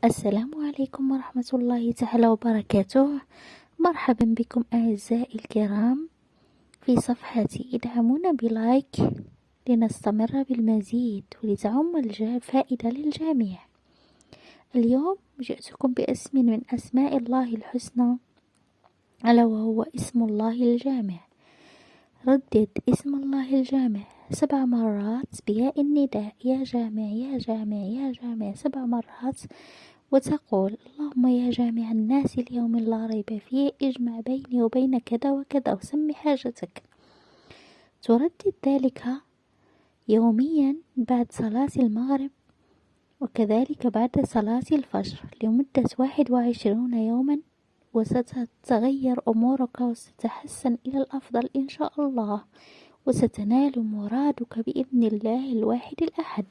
السلام عليكم ورحمة الله تعالى وبركاته. مرحبا بكم أعزائي الكرام في صفحتي. ادعمونا بلايك لنستمر بالمزيد ولتعم الفائدة للجميع. اليوم جئتكم باسم من أسماء الله الحسنى، ألا وهو اسم الله الجامع. ردد اسم الله الجامع 7 مرات بياء النداء: يا جامع يا جامع يا جامع 7 مرات، وتقول: اللهم يا جامع الناس اليوم لا ريب فيه اجمع بيني وبين كذا وكذا، وسم حاجتك. تردد ذلك يوميا بعد صلاة المغرب، وكذلك بعد صلاة الفجر لمدة 21 يوما، وستتغير أمورك وستتحسن إلى الأفضل إن شاء الله، وستنال مرادك بإذن الله الواحد الأحد.